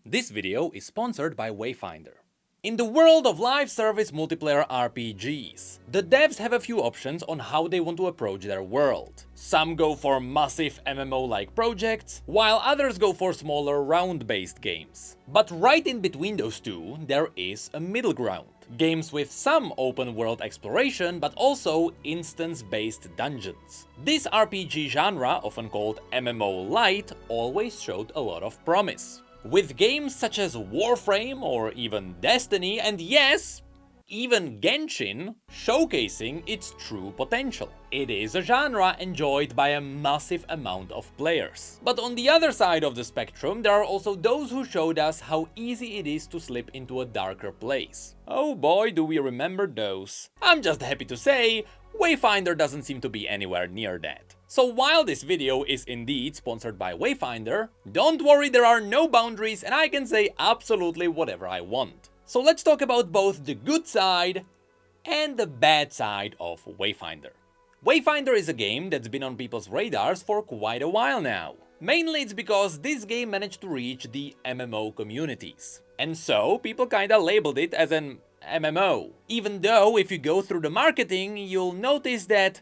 This video is sponsored by Wayfinder. In the world of live service multiplayer RPGs, the devs have a few options on how they want to approach their world. Some go for massive MMO-like projects, while others go for smaller round-based games. But right in between those two, there is a middle ground. Games with some open-world exploration, but also instance-based dungeons. This RPG genre, often called MMO Light, always showed a lot of promise. With games such as Warframe or even Destiny, and yes, even Genshin, showcasing its true potential. It is a genre enjoyed by a massive amount of players. But on the other side of the spectrum, there are also those who showed us how easy it is to slip into a darker place. Oh boy, do we remember those. I'm just happy to say, Wayfinder doesn't seem to be anywhere near that. So while this video is indeed sponsored by Wayfinder, don't worry, there are no boundaries and I can say absolutely whatever I want. So let's talk about both the good side and the bad side of Wayfinder. Wayfinder is a game that's been on people's radars for quite a while now. Mainly it's because this game managed to reach the MMO communities. And so people kinda labeled it as an MMO. Even though if you go through the marketing, you'll notice that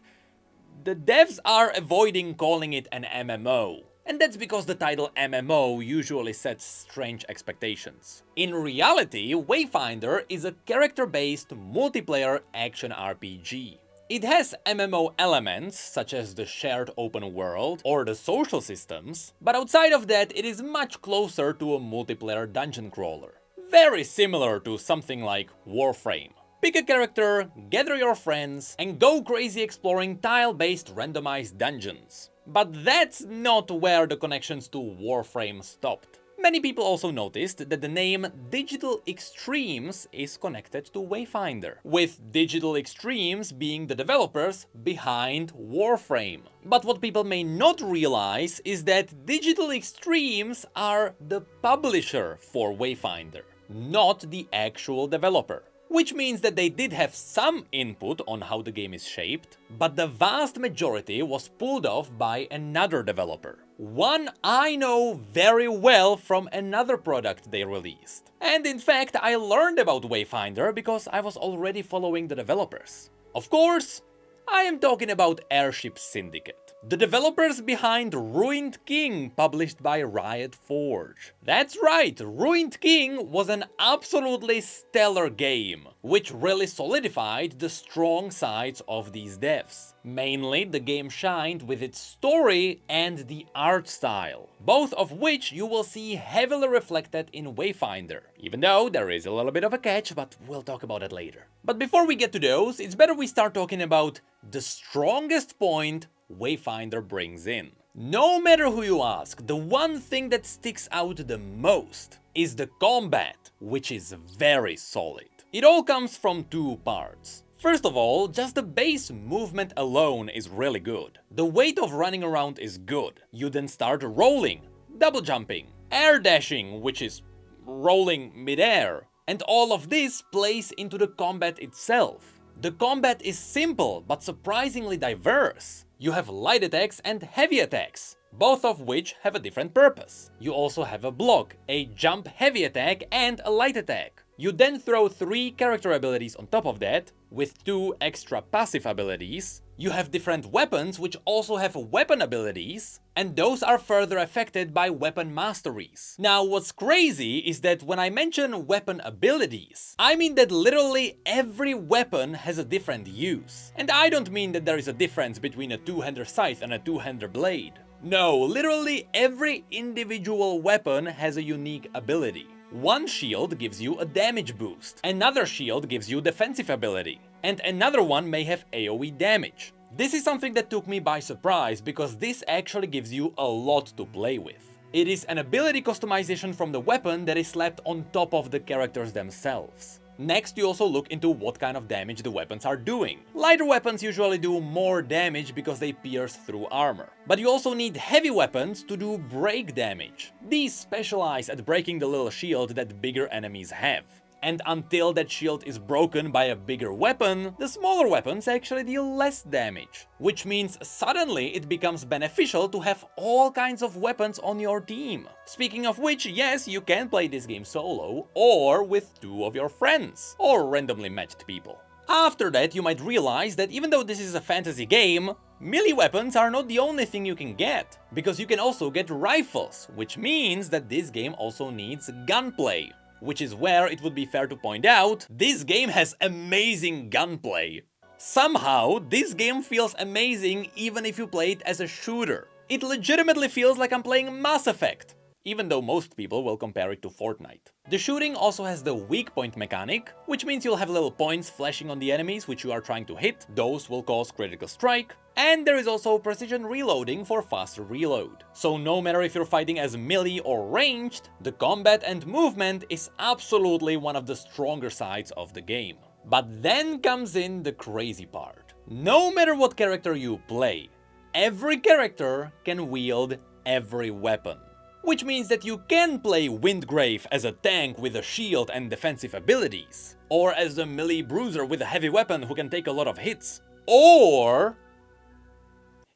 the devs are avoiding calling it an MMO. And that's because the title MMO usually sets strange expectations. In reality, Wayfinder is a character-based multiplayer action RPG. It has MMO elements, such as the shared open world or the social systems, but outside of that it is much closer to a multiplayer dungeon crawler. Very similar to something like Warframe. Pick a character, gather your friends, and go crazy exploring tile-based randomized dungeons. But that's not where the connections to Warframe stopped. Many people also noticed that the name Digital Extremes is connected to Wayfinder, with Digital Extremes being the developers behind Warframe. But what people may not realize is that Digital Extremes are the publisher for Wayfinder, not the actual developer. Which means that they did have some input on how the game is shaped, but the vast majority was pulled off by another developer. One I know very well from another product they released. And in fact, I learned about Wayfinder because I was already following the developers. Of course, I am talking about Airship Syndicate. The developers behind Ruined King, published by Riot Forge. That's right, Ruined King was an absolutely stellar game, which really solidified the strong sides of these devs. Mainly, the game shined with its story and the art style, both of which you will see heavily reflected in Wayfinder, even though there is a little bit of a catch, but we'll talk about it later. But before we get to those, it's better we start talking about the strongest point Wayfinder brings in. No matter who you ask, the one thing that sticks out the most is the combat, which is very solid. It all comes from two parts. First of all, just the base movement alone is really good. The weight of running around is good. You then start rolling, double jumping, air dashing, which is rolling mid-air, and all of this plays into the combat itself. The combat is simple but surprisingly diverse. You have light attacks and heavy attacks, both of which have a different purpose. You also have a block, a jump heavy attack and a light attack. You then throw 3 character abilities on top of that, with 2 extra passive abilities. You have different weapons which also have weapon abilities, and those are further affected by weapon masteries. Now what's crazy is that when I mention weapon abilities, I mean that literally every weapon has a different use. And I don't mean that there is a difference between a two-hander scythe and a two-hander blade. No, literally every individual weapon has a unique ability. One shield gives you a damage boost, another shield gives you defensive ability, and another one may have AoE damage. This is something that took me by surprise because this actually gives you a lot to play with. It is an ability customization from the weapon that is slapped on top of the characters themselves. Next, you also look into what kind of damage the weapons are doing. Lighter weapons usually do more damage because they pierce through armor. But you also need heavy weapons to do break damage. These specialize at breaking the little shield that bigger enemies have. And until that shield is broken by a bigger weapon, the smaller weapons actually deal less damage. Which means suddenly it becomes beneficial to have all kinds of weapons on your team. Speaking of which, yes, you can play this game solo, or with 2 of your friends, or randomly matched people. After that, you might realize that even though this is a fantasy game, melee weapons are not the only thing you can get, because you can also get rifles, which means that this game also needs gunplay. Which is where it would be fair to point out, this game has amazing gunplay. Somehow, this game feels amazing even if you play it as a shooter. It legitimately feels like I'm playing Mass Effect, even though most people will compare it to Fortnite. The shooting also has the weak point mechanic, which means you'll have little points flashing on the enemies which you are trying to hit. Those will cause critical strike. And there is also precision reloading for faster reload. So no matter if you're fighting as melee or ranged, the combat and movement is absolutely one of the stronger sides of the game. But then comes in the crazy part. No matter what character you play, every character can wield every weapon. Which means that you can play Windgrave as a tank with a shield and defensive abilities, or as a melee bruiser with a heavy weapon who can take a lot of hits, or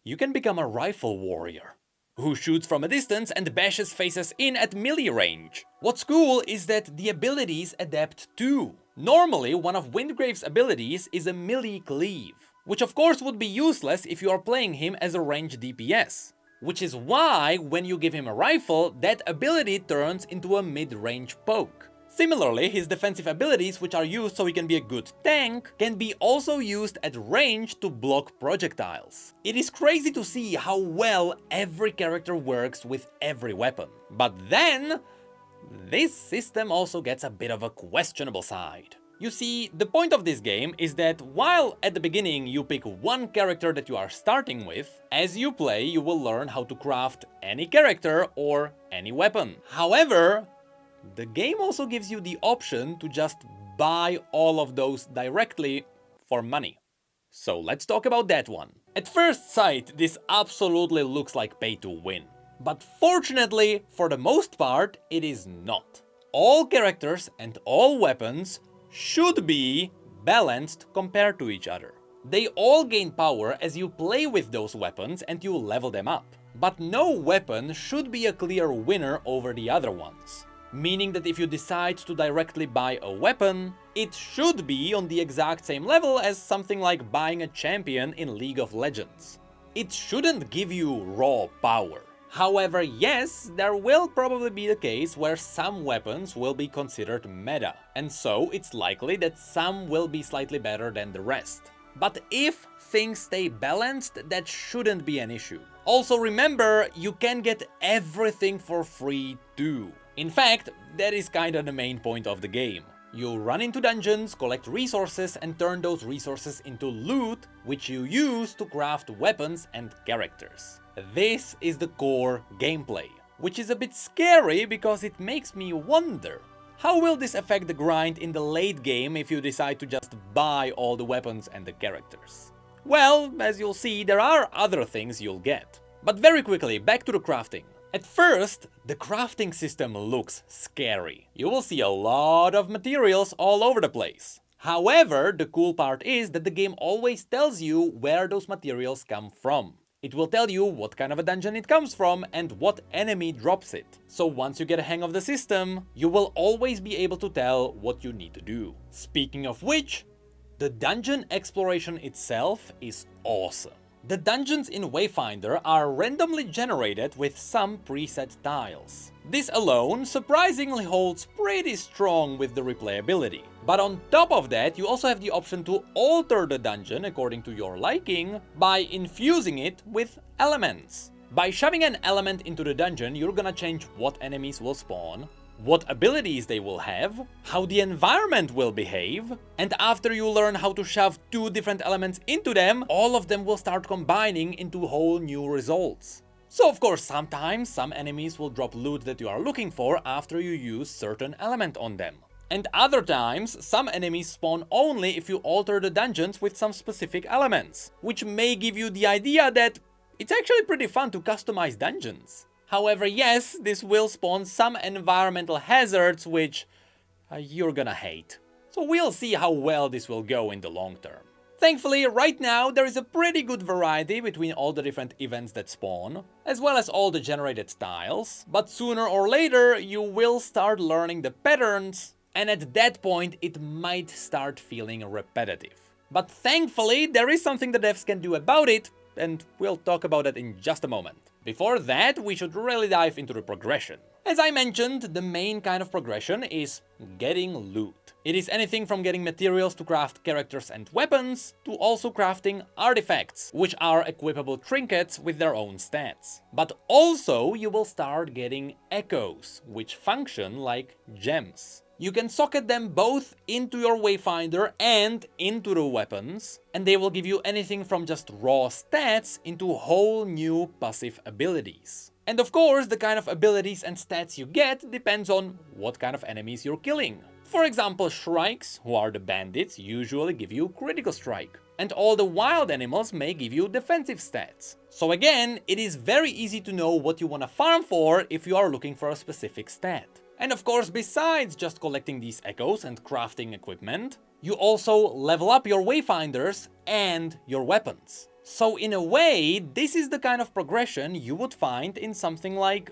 you can become a rifle warrior, who shoots from a distance and bashes faces in at melee range. What's cool is that the abilities adapt too. Normally, one of Windgrave's abilities is a melee cleave, which of course would be useless if you are playing him as a ranged DPS. Which is why, when you give him a rifle, that ability turns into a mid-range poke. Similarly, his defensive abilities, which are used so he can be a good tank, can be also used at range to block projectiles. It is crazy to see how well every character works with every weapon. But then, this system also gets a bit of a questionable side. You see, the point of this game is that while at the beginning you pick one character that you are starting with, as you play you will learn how to craft any character or any weapon. However, the game also gives you the option to just buy all of those directly for money. So let's talk about that one. At first sight, this absolutely looks like pay to win. But fortunately, for the most part, it is not. All characters and all weapons should be balanced compared to each other. They all gain power as you play with those weapons and you level them up. But no weapon should be a clear winner over the other ones. Meaning that if you decide to directly buy a weapon, it should be on the exact same level as something like buying a champion in League of Legends. It shouldn't give you raw power. However, yes, there will probably be the case where some weapons will be considered meta, and so it's likely that some will be slightly better than the rest. But if things stay balanced, that shouldn't be an issue. Also remember, you can get everything for free too. In fact, that is kinda the main point of the game. You run into dungeons, collect resources and turn those resources into loot, which you use to craft weapons and characters. This is the core gameplay, which is a bit scary because it makes me wonder, how will this affect the grind in the late game if you decide to just buy all the weapons and the characters? Well, as you'll see, there are other things you'll get. But very quickly, back to the crafting. At first, the crafting system looks scary. You will see a lot of materials all over the place. However, the cool part is that the game always tells you where those materials come from. It will tell you what kind of a dungeon it comes from and what enemy drops it. So once you get a hang of the system, you will always be able to tell what you need to do. Speaking of which, the dungeon exploration itself is awesome. The dungeons in Wayfinder are randomly generated with some preset tiles. This alone surprisingly holds pretty strong with the replayability. But on top of that, you also have the option to alter the dungeon according to your liking by infusing it with elements. By shoving an element into the dungeon, you're gonna change what enemies will spawn, what abilities they will have, how the environment will behave, and after you learn how to shove 2 different elements into them, all of them will start combining into whole new results. So of course, sometimes some enemies will drop loot that you are looking for after you use certain element on them. And other times, some enemies spawn only if you alter the dungeons with some specific elements, which may give you the idea that it's actually pretty fun to customize dungeons. However, yes, this will spawn some environmental hazards which you're gonna hate. So we'll see how well this will go in the long term. Thankfully, right now there is a pretty good variety between all the different events that spawn, as well as all the generated styles, but sooner or later you will start learning the patterns, and at that point it might start feeling repetitive. But thankfully there is something the devs can do about it, and we'll talk about it in just a moment. Before that, we should really dive into the progression. As I mentioned, the main kind of progression is getting loot. It is anything from getting materials to craft characters and weapons, to also crafting artifacts, which are equipable trinkets with their own stats. But also you will start getting echoes, which function like gems. You can socket them both into your Wayfinder and into the weapons, and they will give you anything from just raw stats into whole new passive abilities. And of course, the kind of abilities and stats you get depends on what kind of enemies you're killing. For example, Shrikes, who are the bandits, usually give you critical strike, and all the wild animals may give you defensive stats. So again, it is very easy to know what you want to farm for if you are looking for a specific stat. And of course, besides just collecting these echoes and crafting equipment, you also level up your Wayfinders and your weapons. So in a way, this is the kind of progression you would find in something like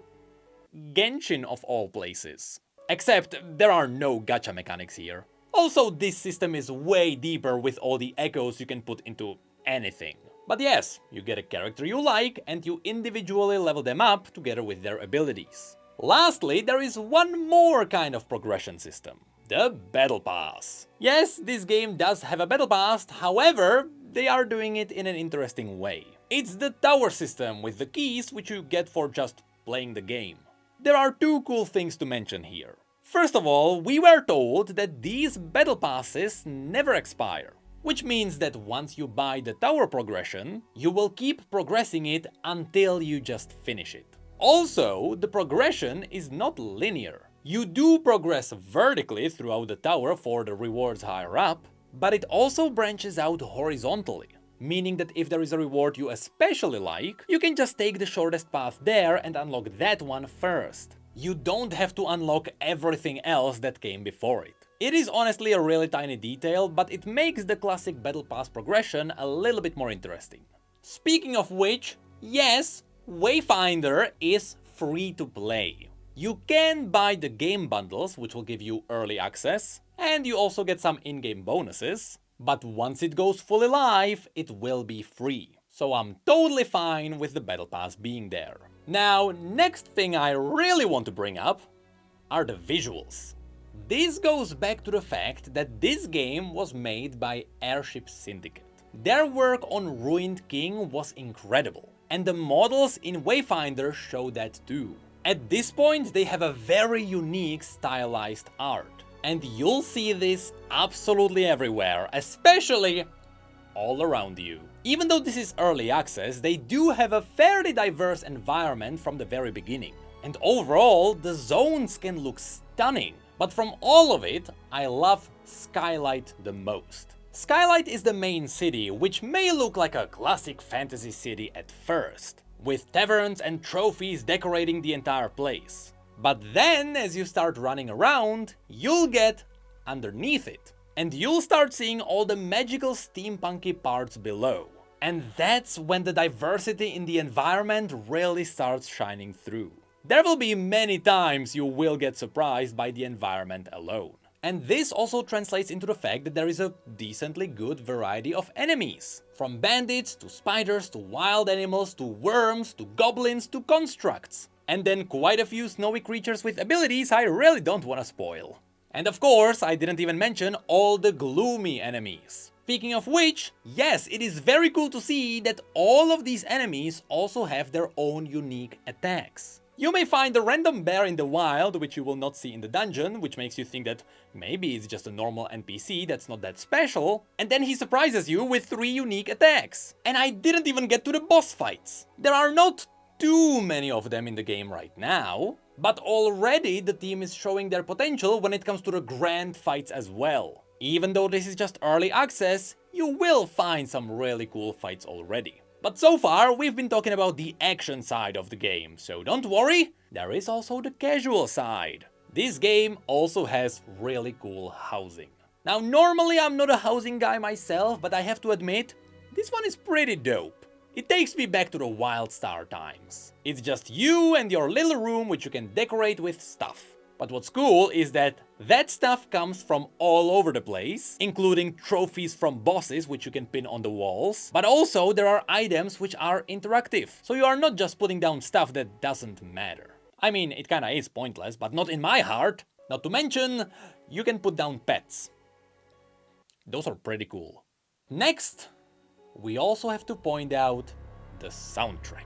Genshin of all places. Except there are no gacha mechanics here. Also, this system is way deeper with all the echoes you can put into anything. But yes, you get a character you like and you individually level them up together with their abilities. Lastly, there is one more kind of progression system. The Battle Pass. Yes, this game does have a Battle Pass, however, they are doing it in an interesting way. It's the tower system with the keys which you get for just playing the game. There are two cool things to mention here. First of all, we were told that these Battle Passes never expire. Which means that once you buy the tower progression, you will keep progressing it until you just finish it. Also, the progression is not linear. You do progress vertically throughout the tower for the rewards higher up, but it also branches out horizontally, meaning that if there is a reward you especially like, you can just take the shortest path there and unlock that one first. You don't have to unlock everything else that came before it. It is honestly a really tiny detail, but it makes the classic Battle Pass progression a little bit more interesting. Speaking of which, yes, Wayfinder is free to play. You can buy the game bundles, which will give you early access, and you also get some in-game bonuses, but once it goes fully live, it will be free. So I'm totally fine with the Battle Pass being there. Now, next thing I really want to bring up are the visuals. This goes back to the fact that this game was made by Airship Syndicate. Their work on Ruined King was incredible, and the models in Wayfinder show that too. At this point, they have a very unique stylized art, and you'll see this absolutely everywhere, especially all around you. Even though this is early access, they do have a fairly diverse environment from the very beginning. And overall, the zones can look stunning. But from all of it, I love Skylight the most. Skylight is the main city, which may look like a classic fantasy city at first, with taverns and trophies decorating the entire place. But then, as you start running around, you'll get underneath it. And you'll start seeing all the magical steampunky parts below. And that's when the diversity in the environment really starts shining through. There will be many times you will get surprised by the environment alone. And this also translates into the fact that there is a decently good variety of enemies. From bandits, to spiders, to wild animals, to worms, to goblins, to constructs. And then quite a few snowy creatures with abilities I really don't want to spoil. And of course, I didn't even mention all the gloomy enemies. Speaking of which, yes, it is very cool to see that all of these enemies also have their own unique attacks. You may find a random bear in the wild, which you will not see in the dungeon, which makes you think that maybe it's just a normal NPC that's not that special, and then he surprises you with 3 unique attacks. And I didn't even get to the boss fights. There are not too many of them in the game right now, but already the team is showing their potential when it comes to the grand fights as well. Even though this is just early access, you will find some really cool fights already. But so far, we've been talking about the action side of the game, so don't worry, there is also the casual side. This game also has really cool housing. Now, normally I'm not a housing guy myself, but I have to admit, this one is pretty dope. It takes me back to the WildStar times. It's just you and your little room which you can decorate with stuff. But what's cool is that stuff comes from all over the place, including trophies from bosses which you can pin on the walls, but also there are items which are interactive, so you are not just putting down stuff that doesn't matter. I mean, it kinda is pointless, but not in my heart. Not to mention, you can put down pets. Those are pretty cool. Next, we also have to point out the soundtrack.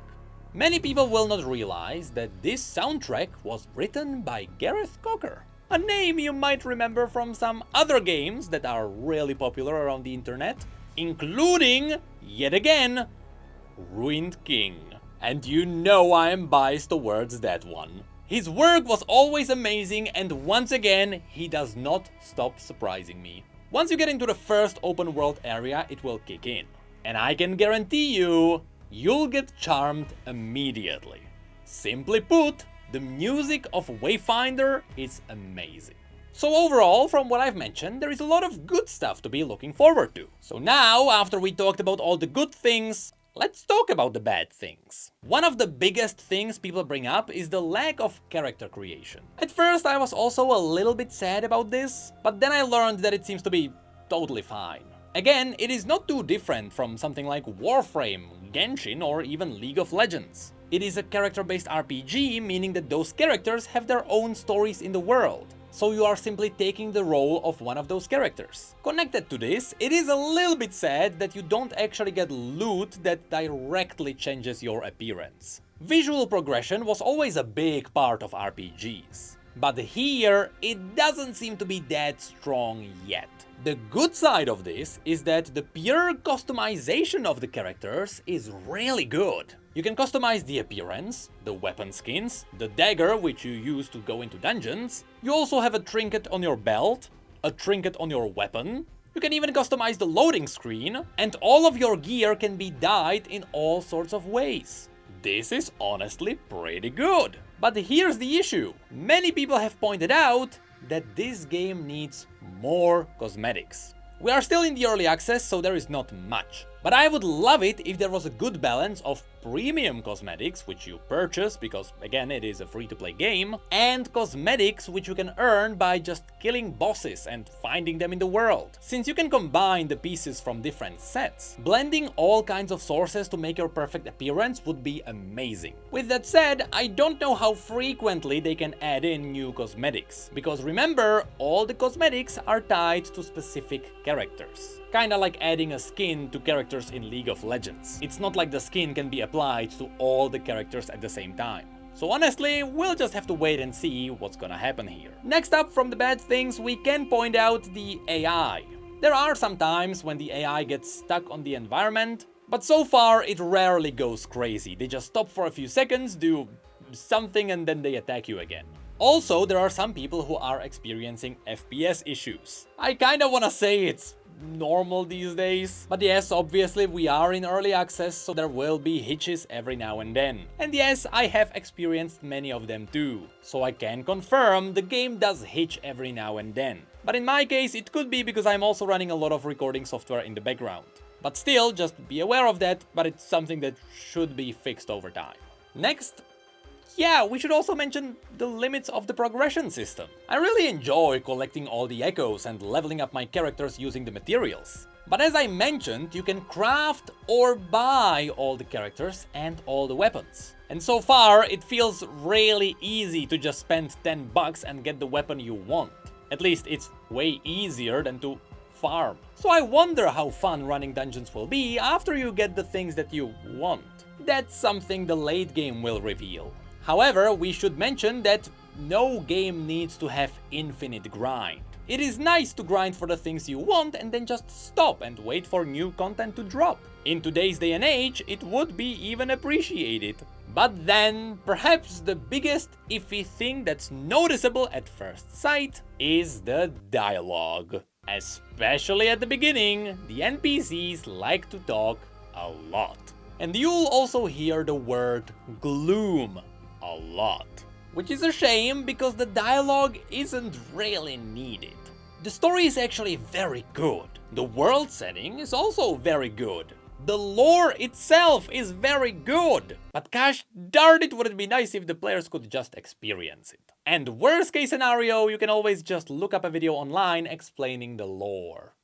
Many people will not realize that this soundtrack was written by Gareth Cocker, a name you might remember from some other games that are really popular around the internet, including, yet again, Ruined King. And you know I am biased towards that one. His work was always amazing, and once again, he does not stop surprising me. Once you get into the first open world area, it will kick in. And I can guarantee you, you'll get charmed immediately. Simply put, the music of Wayfinder is amazing. So overall, from what I've mentioned, there is a lot of good stuff to be looking forward to. So now, after we talked about all the good things, let's talk about the bad things. One of the biggest things people bring up is the lack of character creation. At first I was also a little bit sad about this, but then I learned that it seems to be totally fine. Again, it is not too different from something like Warframe, Genshin, or even League of Legends. It is a character-based RPG, meaning that those characters have their own stories in the world. So you are simply taking the role of one of those characters. Connected to this, it is a little bit sad that you don't actually get loot that directly changes your appearance. Visual progression was always a big part of RPGs. But here, it doesn't seem to be that strong yet. The good side of this is that the pure customization of the characters is really good. You can customize the appearance, the weapon skins, the dagger which you use to go into dungeons. You also have a trinket on your belt, a trinket on your weapon. You can even customize the loading screen, and all of your gear can be dyed in all sorts of ways. This is honestly pretty good. But here's the issue. Many people have pointed out that this game needs more cosmetics. We are still in the early access, so there is not much. But I would love it if there was a good balance of premium cosmetics, which you purchase because, again, it is a free-to-play game, and cosmetics which you can earn by just killing bosses and finding them in the world. Since you can combine the pieces from different sets, blending all kinds of sources to make your perfect appearance would be amazing. With that said, I don't know how frequently they can add in new cosmetics, because remember, all the cosmetics are tied to specific characters. Kinda like adding a skin to characters in League of Legends. It's not like the skin can be applied to all the characters at the same time. So honestly, we'll just have to wait and see what's gonna happen here. Next up from the bad things, we can point out the AI. There are some times when the AI gets stuck on the environment, but so far it rarely goes crazy. They just stop for a few seconds, do something, and then they attack you again. Also, there are some people who are experiencing FPS issues. I kinda wanna say it's normal these days. But yes, obviously we are in early access, so there will be hitches every now and then. And yes, I have experienced many of them too. So I can confirm the game does hitch every now and then. But in my case, it could be because I'm also running a lot of recording software in the background. But still, just be aware of that, but it's something that should be fixed over time. Next, yeah, we should also mention the limits of the progression system. I really enjoy collecting all the echoes and leveling up my characters using the materials. But as I mentioned, you can craft or buy all the characters and all the weapons. And so far, it feels really easy to just spend $10 and get the weapon you want. At least it's way easier than to farm. So I wonder how fun running dungeons will be after you get the things that you want. That's something the late game will reveal. However, we should mention that no game needs to have infinite grind. It is nice to grind for the things you want and then just stop and wait for new content to drop. In today's day and age, it would be even appreciated. But then, perhaps the biggest iffy thing that's noticeable at first sight is the dialogue. Especially at the beginning, the NPCs like to talk a lot. And you'll also hear the word gloom a lot. which is a shame because the dialogue isn't really needed. The story is actually very good. The world setting is also very good. The lore itself is very good. But gosh darn it, would it be nice if the players could just experience it. And worst case scenario, you can always just look up a video online explaining the lore.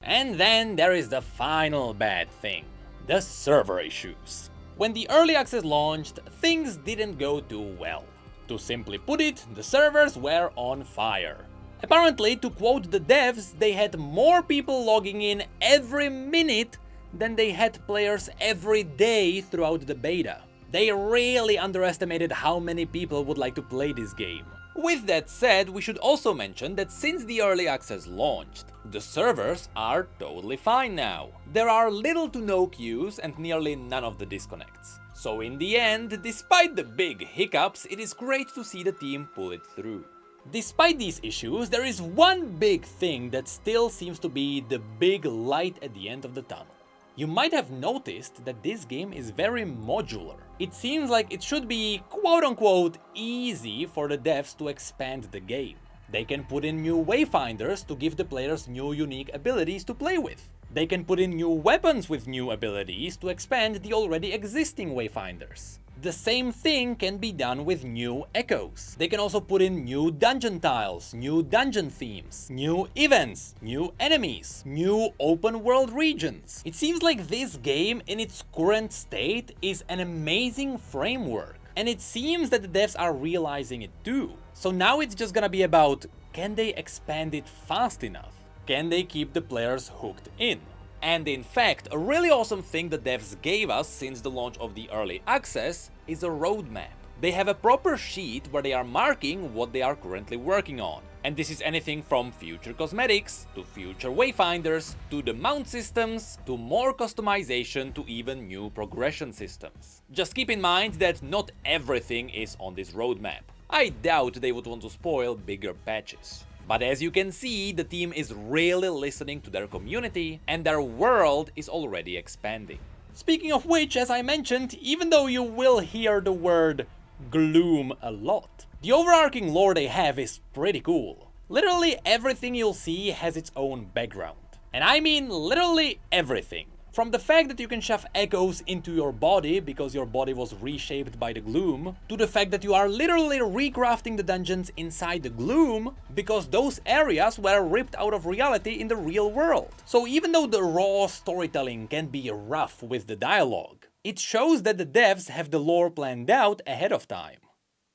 And then there is the final bad thing, the server issues. When the early access launched, things didn't go too well. To simply put it, the servers were on fire. Apparently, to quote the devs, they had more people logging in every minute than they had players every day throughout the beta. They really underestimated how many people would like to play this game. With that said, we should also mention that since the early access launched, the servers are totally fine now. There are little to no queues and nearly none of the disconnects. So in the end, despite the big hiccups, it is great to see the team pull it through. Despite these issues, there is one big thing that still seems to be the big light at the end of the tunnel. You might have noticed that this game is very modular. It seems like it should be quote-unquote easy for the devs to expand the game. They can put in new Wayfinders to give the players new unique abilities to play with. They can put in new weapons with new abilities to expand the already existing Wayfinders. The same thing can be done with new echoes. They can also put in new dungeon tiles, new dungeon themes, new events, new enemies, new open world regions. It seems like this game in its current state is an amazing framework, and it seems that the devs are realizing it too. So now it's just gonna be about, can they expand it fast enough? Can they keep the players hooked in? And in fact, a really awesome thing the devs gave us since the launch of the early access is a roadmap. They have a proper sheet where they are marking what they are currently working on. And this is anything from future cosmetics, to future wayfinders, to the mount systems, to more customization, to even new progression systems. Just keep in mind that not everything is on this roadmap. I doubt they would want to spoil bigger patches. But as you can see, the team is really listening to their community, and their world is already expanding. Speaking of which, as I mentioned, even though you will hear the word gloom a lot, the overarching lore they have is pretty cool. Literally everything you'll see has its own background. And I mean literally everything. From the fact that you can shove echoes into your body because your body was reshaped by the gloom, to the fact that you are literally recrafting the dungeons inside the gloom because those areas were ripped out of reality in the real world. So even though the raw storytelling can be rough with the dialogue, it shows that the devs have the lore planned out ahead of time.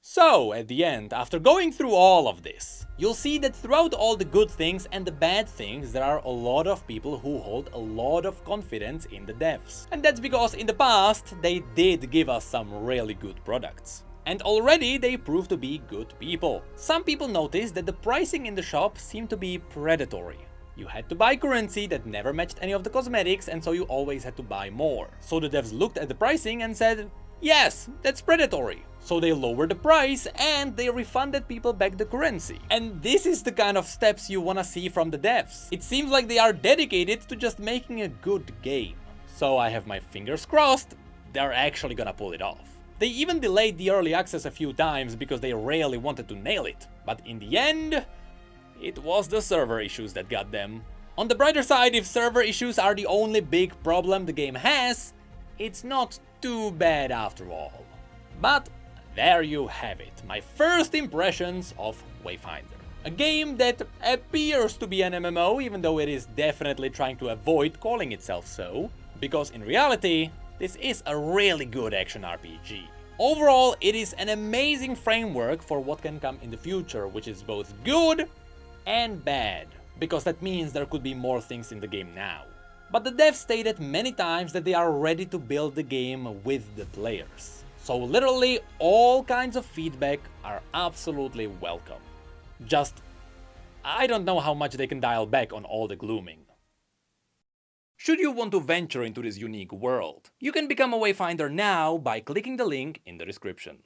So, at the end, after going through all of this, you'll see that throughout all the good things and the bad things, there are a lot of people who hold a lot of confidence in the devs. And that's because in the past, they did give us some really good products. And already they proved to be good people. Some people noticed that the pricing in the shop seemed to be predatory. You had to buy currency that never matched any of the cosmetics, and so you always had to buy more. So the devs looked at the pricing and said, yes, that's predatory. So they lowered the price and they refunded people back the currency. And this is the kind of steps you wanna see from the devs. It seems like they are dedicated to just making a good game. So I have my fingers crossed, they're actually gonna pull it off. They even delayed the early access a few times because they really wanted to nail it. But in the end, it was the server issues that got them. On the brighter side, if server issues are the only big problem the game has, it's not too bad after all. But there you have it, my first impressions of Wayfinder. A game that appears to be an MMO, even though it is definitely trying to avoid calling itself so, because in reality, this is a really good action RPG. Overall, it is an amazing framework for what can come in the future, which is both good and bad, because that means there could be more things in the game now. But the devs stated many times that they are ready to build the game with the players. So literally all kinds of feedback are absolutely welcome. Just, I don't know how much they can dial back on all the glooming. Should you want to venture into this unique world, you can become a Wayfinder now by clicking the link in the description.